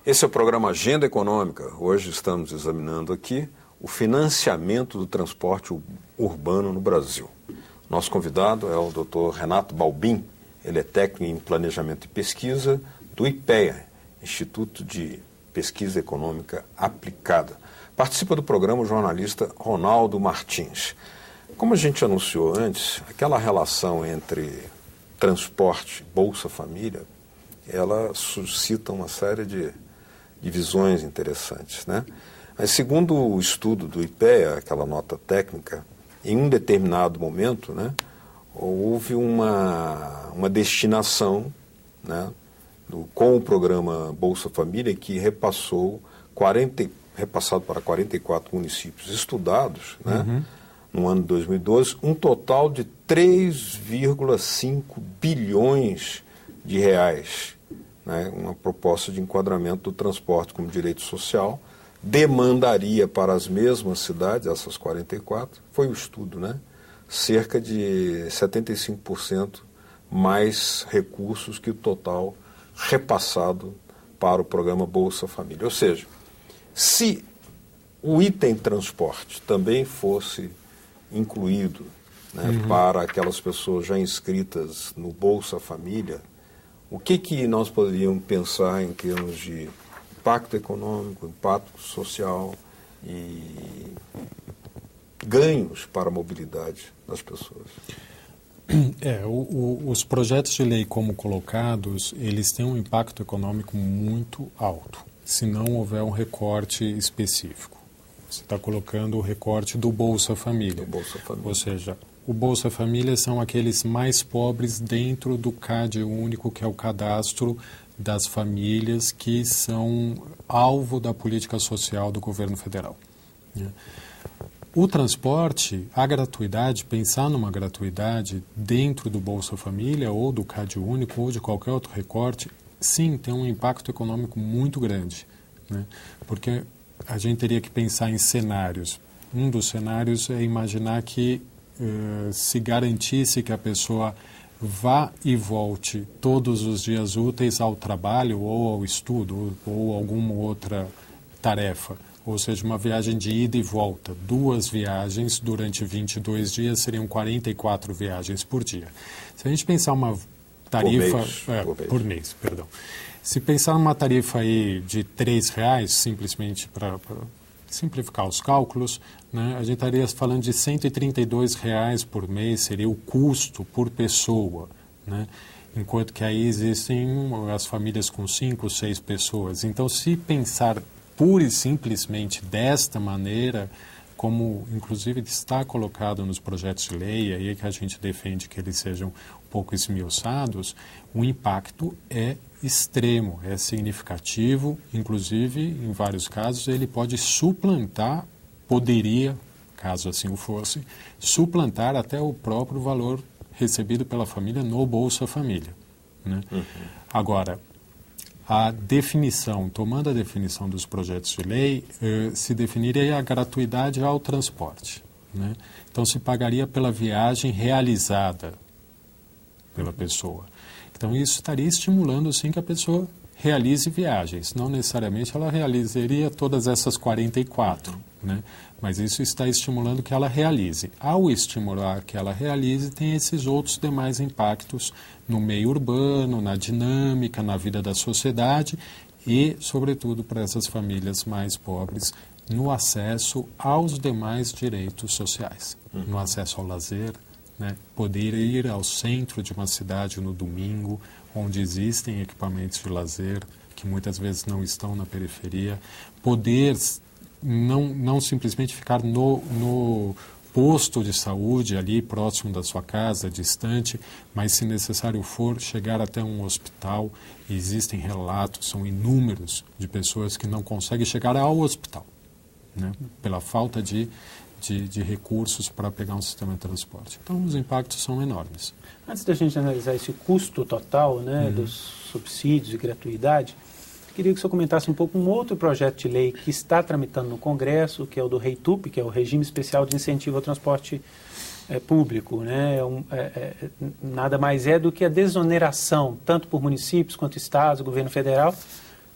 Esse é o programa Agenda Econômica. Hoje estamos examinando aqui o financiamento do transporte urbano no Brasil. Nosso convidado é o Dr. Renato Balbin. Ele é técnico em planejamento e pesquisa do IPEA, Instituto de Pesquisa Econômica Aplicada. Participa do programa o jornalista Ronaldo Martins. Como a gente anunciou antes, aquela relação entre transporte e Bolsa Família, ela suscita uma série de visões interessantes, né? Mas segundo o estudo do IPEA, aquela nota técnica, em um determinado momento, né, houve uma destinação, né, com o programa Bolsa Família que repassado para 44 municípios estudados, né, no ano de 2012, um total de 3,5 bilhões de reais, né, uma proposta de enquadramento do transporte como direito social, demandaria para as mesmas cidades, essas 44, foi o estudo, né, cerca de 75% mais recursos que o total repassado para o programa Bolsa Família. Ou seja, se o item transporte também fosse incluído, né, para aquelas pessoas já inscritas no Bolsa Família, o que nós poderíamos pensar em termos de impacto econômico, impacto social e ganhos para a mobilidade das pessoas? Os projetos de lei como colocados, eles têm um impacto econômico muito alto, se não houver um recorte específico. Você está colocando o recorte do Bolsa Família. Ou seja, o Bolsa Família são aqueles mais pobres dentro do CAD único, que é o cadastro das famílias que são alvo da política social do governo federal. O transporte, a gratuidade, pensar numa gratuidade dentro do Bolsa Família ou do CAD único ou de qualquer outro recorte, sim, tem um impacto econômico muito grande, né? Porque a gente teria que pensar em cenários. Um dos cenários é imaginar que se garantisse que a pessoa vá e volte todos os dias úteis ao trabalho ou ao estudo ou alguma outra tarefa. Ou seja, uma viagem de ida e volta. 2 viagens durante 22 dias seriam 44 viagens por dia. Se a gente pensar uma tarifa... Por mês, perdão. Se pensar numa tarifa aí de R$3, simplesmente para simplificar os cálculos, né, a gente estaria falando de R$132 por mês, seria o custo por pessoa, né? Enquanto que aí existem as famílias com 5, 6 pessoas. Então, se pensar pura e simplesmente desta maneira, como inclusive está colocado nos projetos de lei, aí é que a gente defende que eles sejam um pouco esmiuçados, o impacto é extremo, é significativo, inclusive, em vários casos, ele pode suplantar, poderia, caso assim o fosse, suplantar até o próprio valor recebido pela família no Bolsa Família, né? Agora, a definição, tomando a definição dos projetos de lei, se definiria a gratuidade ao transporte, né? Então, se pagaria pela viagem realizada pela pessoa. Então, isso estaria estimulando, sim, que a pessoa realize viagens. Não necessariamente ela realizaria todas essas 44, né? Mas isso está estimulando que ela realize. Ao estimular que ela realize, tem esses outros demais impactos no meio urbano, na dinâmica, na vida da sociedade e, sobretudo, para essas famílias mais pobres, no acesso aos demais direitos sociais, no acesso ao lazer, né? Poder ir ao centro de uma cidade no domingo, onde existem equipamentos de lazer que muitas vezes não estão na periferia, poder não simplesmente ficar no posto de saúde ali próximo da sua casa, distante, mas se necessário for, chegar até um hospital. Existem relatos, são inúmeros, de pessoas que não conseguem chegar ao hospital, né? Pela falta de recursos para pegar um sistema de transporte. Então, os impactos são enormes. Antes da gente analisar esse custo total, né, dos subsídios e gratuidade, queria que o senhor comentasse um pouco um outro projeto de lei que está tramitando no Congresso, que é o do REITUP, que é o Regime Especial de Incentivo ao Transporte Público, né? Nada mais é do que a desoneração, tanto por municípios quanto estados, governo federal,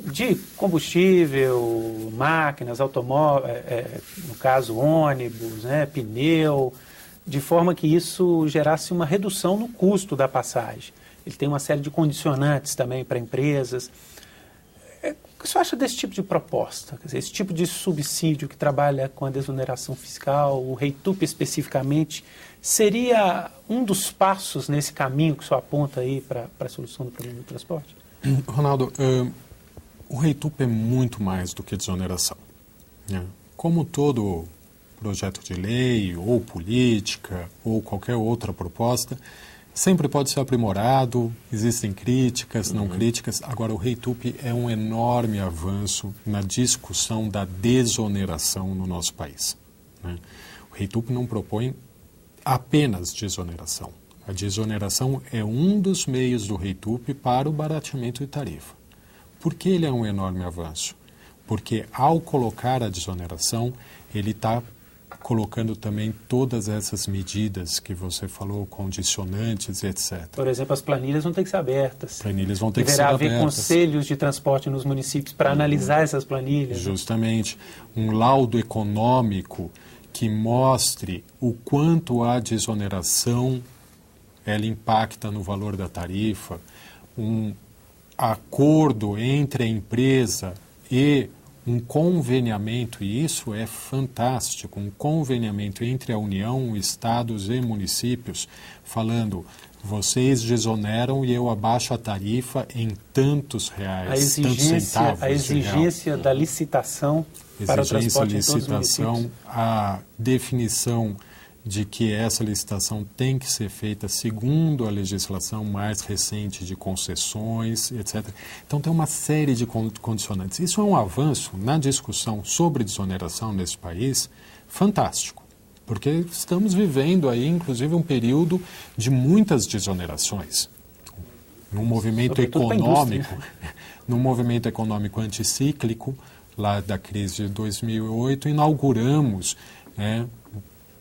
de combustível, máquinas, automóveis, no caso ônibus, né, pneu, de forma que isso gerasse uma redução no custo da passagem. Ele tem uma série de condicionantes também para empresas. O que você acha desse tipo de proposta? Quer dizer, esse tipo de subsídio que trabalha com a desoneração fiscal, o REITUP especificamente, seria um dos passos nesse caminho que o senhor aponta aí para a solução do problema do transporte? Ronaldo, o REITUP é muito mais do que desoneração, né? Como todo projeto de lei, ou política, ou qualquer outra proposta, sempre pode ser aprimorado, existem críticas, não críticas. Agora, o REITUP é um enorme avanço na discussão da desoneração no nosso país, né? O REITUP não propõe apenas desoneração. A desoneração é um dos meios do REITUP para o barateamento de tarifa. Por que ele é um enorme avanço? Porque, ao colocar a desoneração, ele está colocando também todas essas medidas que você falou, condicionantes, etc. Por exemplo, as planilhas vão ter que ser abertas. Planilhas vão ter que ser abertas. abertas. Deverá haver conselhos de transporte nos municípios para analisar essas planilhas. Justamente. Um laudo econômico que mostre o quanto a desoneração ela impacta no valor da tarifa, um acordo entre a empresa e um conveniamento, e isso é fantástico, um conveniamento entre a União, estados e municípios, falando, vocês desoneram e eu abaixo a tarifa em tantos reais, tantos centavos. A exigência da licitação para o transporte em todos os municípios. A definição de que essa licitação tem que ser feita segundo a legislação mais recente de concessões, etc. Então, tem uma série de condicionantes. Isso é um avanço na discussão sobre desoneração nesse país fantástico, porque estamos vivendo aí, inclusive, um período de muitas desonerações. Num movimento econômico anticíclico, lá da crise de 2008, inauguramos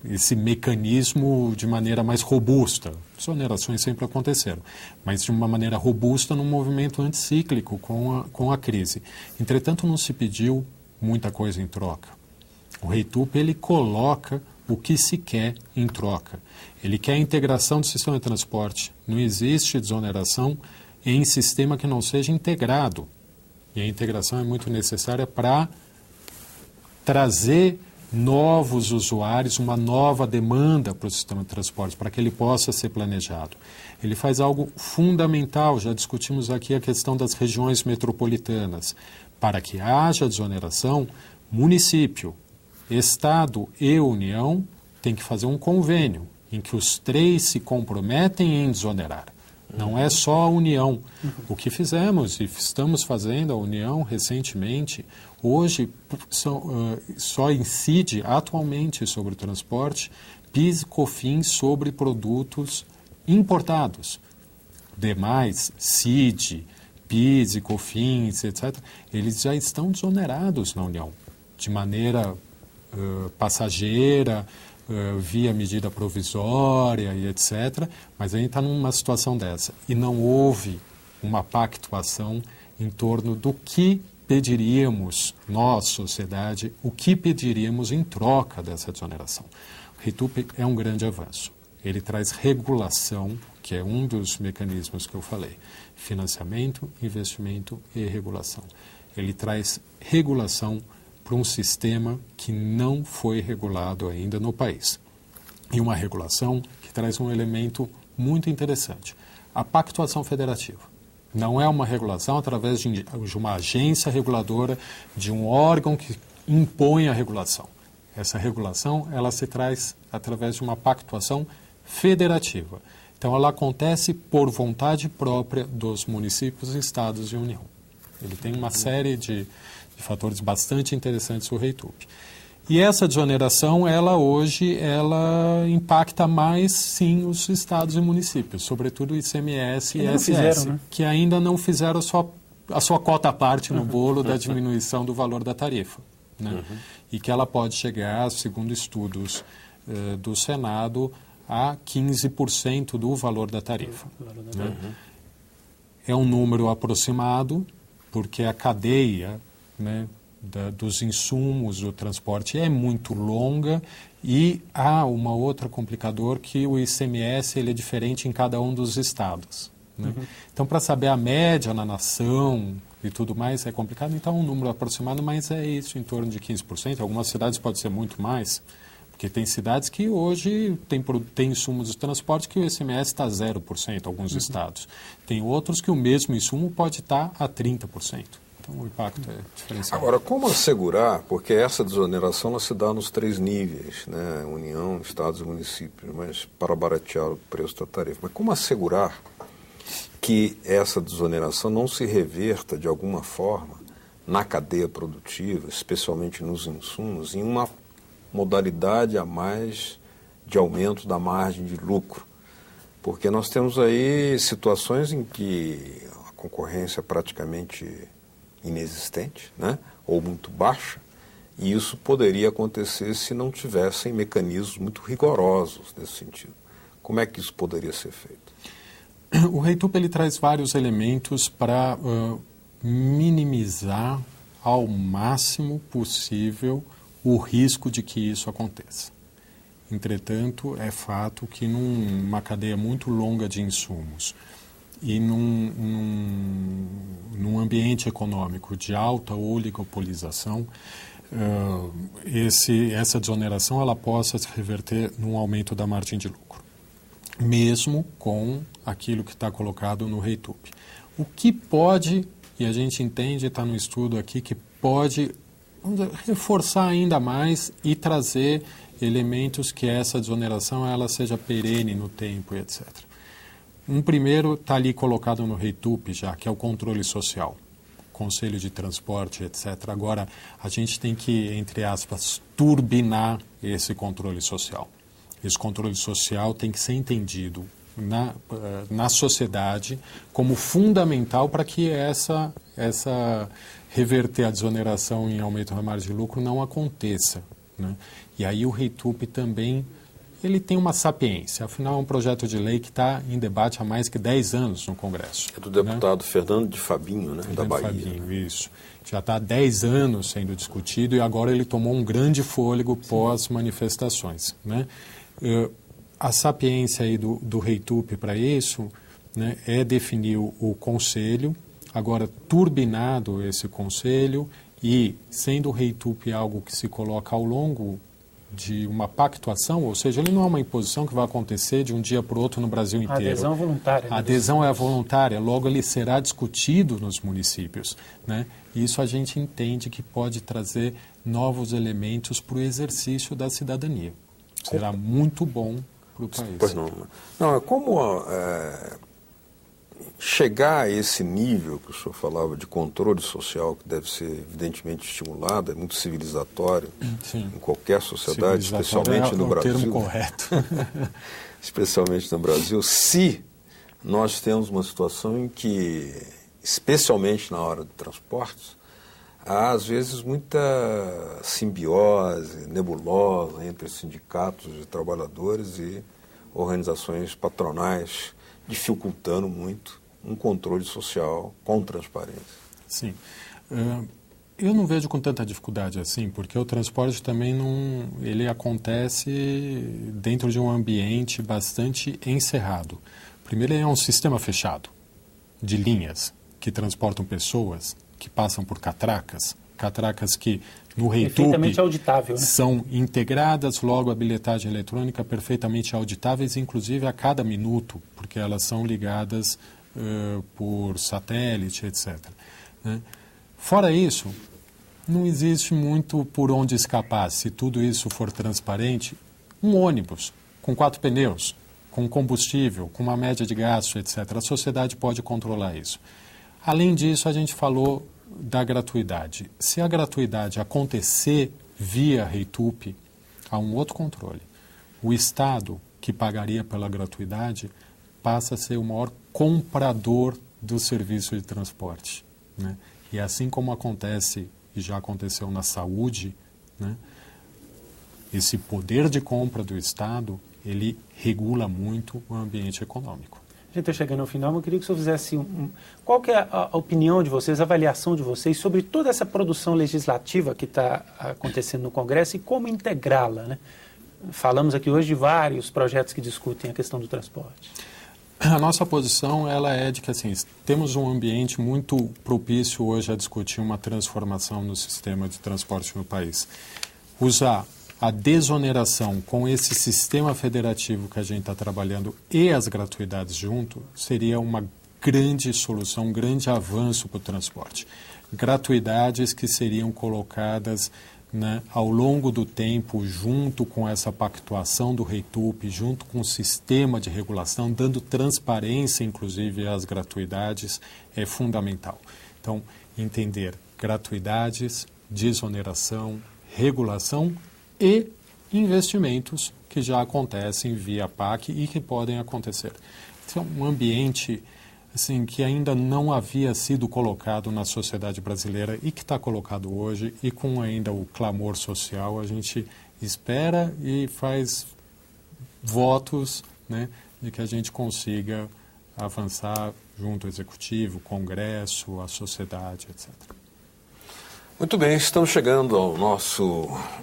esse mecanismo de maneira mais robusta. Desonerações sempre aconteceram, mas de uma maneira robusta num movimento anticíclico com a crise. Entretanto, não se pediu muita coisa em troca. O REITUP, ele coloca o que se quer em troca. Ele quer a integração do sistema de transporte. Não existe desoneração em sistema que não seja integrado. E a integração é muito necessária para trazer novos usuários, uma nova demanda para o sistema de transporte, para que ele possa ser planejado. Ele faz algo fundamental, já discutimos aqui a questão das regiões metropolitanas. Para que haja desoneração, município, Estado e União têm que fazer um convênio em que os três se comprometem em desonerar. Não é só a União. O que fizemos e estamos fazendo, a União recentemente, hoje só incide atualmente sobre o transporte PIS e COFINS sobre produtos importados. Demais, CID, PIS e COFINS, etc., eles já estão desonerados na União, de maneira passageira, via medida provisória e etc., mas a gente está numa situação dessa. E não houve uma pactuação em torno do que pediríamos, nós, sociedade, o que pediríamos em troca dessa desoneração. O REITUP é um grande avanço. Ele traz regulação, que é um dos mecanismos que eu falei, financiamento, investimento e regulação. Ele traz regulação para um sistema que não foi regulado ainda no país. E uma regulação que traz um elemento muito interessante, a pactuação federativa. Não é uma regulação através de uma agência reguladora, de um órgão que impõe a regulação. Essa regulação, ela se traz através de uma pactuação federativa. Então, ela acontece por vontade própria dos municípios, estados e União. Ele tem uma série de fatores bastante interessantes o REITUP. E essa desoneração, ela hoje, ela impacta mais, sim, os estados e municípios, sobretudo o ICMS e ISS, que ainda não fizeram a sua cota à parte no bolo da diminuição do valor da tarifa, né? E que ela pode chegar, segundo estudos do Senado, a 15% do valor da tarifa. Né? É um número aproximado, porque a cadeia, né, dos insumos do transporte é muito longa e há uma outra complicador que o ICMS ele é diferente em cada um dos estados. Né? Então, para saber a média na nação e tudo mais é complicado. Então, um número aproximado, mas é isso, em torno de 15%. Algumas cidades pode ser muito mais, porque tem cidades que hoje tem insumos de transporte que o ICMS está 0%, alguns estados. Tem outros que o mesmo insumo pode estar a 30%. Então, o impacto é diferenciado. Agora, como assegurar, porque essa desoneração ela se dá nos 3 níveis, né? União, estados e municípios, mas para baratear o preço da tarifa. Mas como assegurar que essa desoneração não se reverta de alguma forma na cadeia produtiva, especialmente nos insumos, em uma modalidade a mais de aumento da margem de lucro? Porque nós temos aí situações em que a concorrência é praticamente inexistente, né? Ou muito baixa, e isso poderia acontecer se não tivessem mecanismos muito rigorosos nesse sentido. Como é que isso poderia ser feito? O REITUP ele traz vários elementos para minimizar ao máximo possível o risco de que isso aconteça. Entretanto, é fato que numa cadeia muito longa de insumos e num ambiente econômico de alta oligopolização, essa desoneração ela possa se reverter num aumento da margem de lucro, mesmo com aquilo que está colocado no REITUP. O que pode, e a gente entende, está no estudo aqui, que pode reforçar ainda mais e trazer elementos que essa desoneração ela seja perene no tempo, etc. Um primeiro está ali colocado no REITUP já, que é o controle social, Conselho de Transporte, etc. Agora, a gente tem que, entre aspas, turbinar esse controle social. Esse controle social tem que ser entendido na sociedade como fundamental para que essa reverter a desoneração em aumento da margem de lucro não aconteça. Né? E aí o REITUP também ele tem uma sapiência. Afinal, é um projeto de lei que está em debate há mais que 10 anos no Congresso. É do deputado, né? Fernando de Fabinho, né? Da Bahia. Fabinho, isso. Já está há 10 anos sendo discutido e agora ele tomou um grande fôlego pós-manifestações. Né? A sapiência aí do REITUP para isso, né, é definir o conselho, agora turbinado esse conselho e sendo o REITUP algo que se coloca ao longo de uma pactuação, ou seja, ele não é uma imposição que vai acontecer de um dia para o outro no Brasil inteiro. A adesão é voluntária. A adesão é voluntária, logo ele será discutido nos municípios. Né? E isso a gente entende que pode trazer novos elementos para o exercício da cidadania. Será muito bom para o país. Pois não. Não, é como chegar a esse nível que o senhor falava de controle social, que deve ser evidentemente estimulado, é muito civilizatório. Sim. Em qualquer sociedade, especialmente no Brasil. É o termo correto. Especialmente no Brasil, se nós temos uma situação em que, especialmente na hora de transportes, há às vezes muita simbiose nebulosa entre sindicatos de trabalhadores e organizações patronais, dificultando muito um controle social com transparência. Sim. Eu não vejo com tanta dificuldade assim, porque o transporte também ele acontece dentro de um ambiente bastante encerrado. Primeiro, ele é um sistema fechado de linhas que transportam pessoas, que passam por catracas que no REITUP auditável, né? São integradas, logo a bilhetagem eletrônica perfeitamente auditáveis, inclusive a cada minuto, porque elas são ligadas por satélite, etc. Né? Fora isso, não existe muito por onde escapar. Se tudo isso for transparente, um ônibus com 4 pneus, com combustível, com uma média de gasto, etc. A sociedade pode controlar isso. Além disso, a gente falou da gratuidade. Se a gratuidade acontecer via REITUP, há um outro controle. O Estado, que pagaria pela gratuidade, passa a ser o maior comprador do serviço de transporte. Né? E assim como acontece, e já aconteceu na saúde, né? Esse poder de compra do Estado, ele regula muito o ambiente econômico. A gente está chegando ao final, mas eu queria que o senhor fizesse qual que é a opinião de vocês, a avaliação de vocês sobre toda essa produção legislativa que está acontecendo no Congresso e como integrá-la, né? Falamos aqui hoje de vários projetos que discutem a questão do transporte. A nossa posição ela é de que assim, temos um ambiente muito propício hoje a discutir uma transformação no sistema de transporte no país. Usar a desoneração com esse sistema federativo que a gente está trabalhando e as gratuidades junto seria uma grande solução, um grande avanço para o transporte. Gratuidades que seriam colocadas, né, ao longo do tempo, junto com essa pactuação do REITUP, junto com o sistema de regulação, dando transparência, inclusive, às gratuidades, é fundamental. Então, entender gratuidades, desoneração, regulação e investimentos que já acontecem via PAC e que podem acontecer. Então, um ambiente assim, que ainda não havia sido colocado na sociedade brasileira e que está colocado hoje, e com ainda o clamor social, a gente espera e faz votos, né, de que a gente consiga avançar junto ao Executivo, Congresso, a sociedade, etc. Muito bem, estamos chegando ao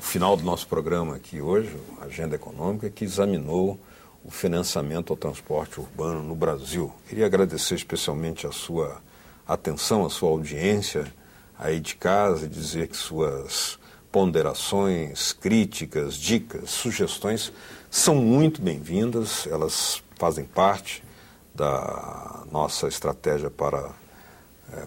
final do nosso programa aqui hoje, a Agenda Econômica, que examinou o financiamento ao transporte urbano no Brasil. Queria agradecer especialmente a sua atenção, a sua audiência aí de casa e dizer que suas ponderações, críticas, dicas, sugestões são muito bem-vindas, elas fazem parte da nossa estratégia para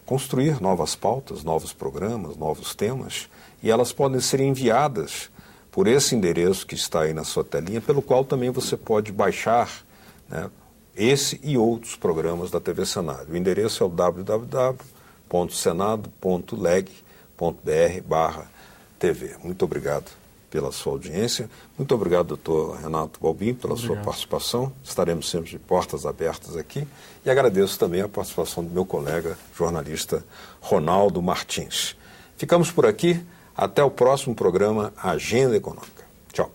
construir novas pautas, novos programas, novos temas, e elas podem ser enviadas por esse endereço que está aí na sua telinha, pelo qual também você pode baixar, né, esse e outros programas da TV Senado. O endereço é o www.senado.leg.br/TV. Muito obrigado pela sua audiência. Muito obrigado, doutor Renato Balbim, pela sua participação. Estaremos sempre de portas abertas aqui. E agradeço também a participação do meu colega, jornalista Ronaldo Martins. Ficamos por aqui. Até o próximo programa Agenda Econômica. Tchau.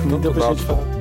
Não deu pra gente falar.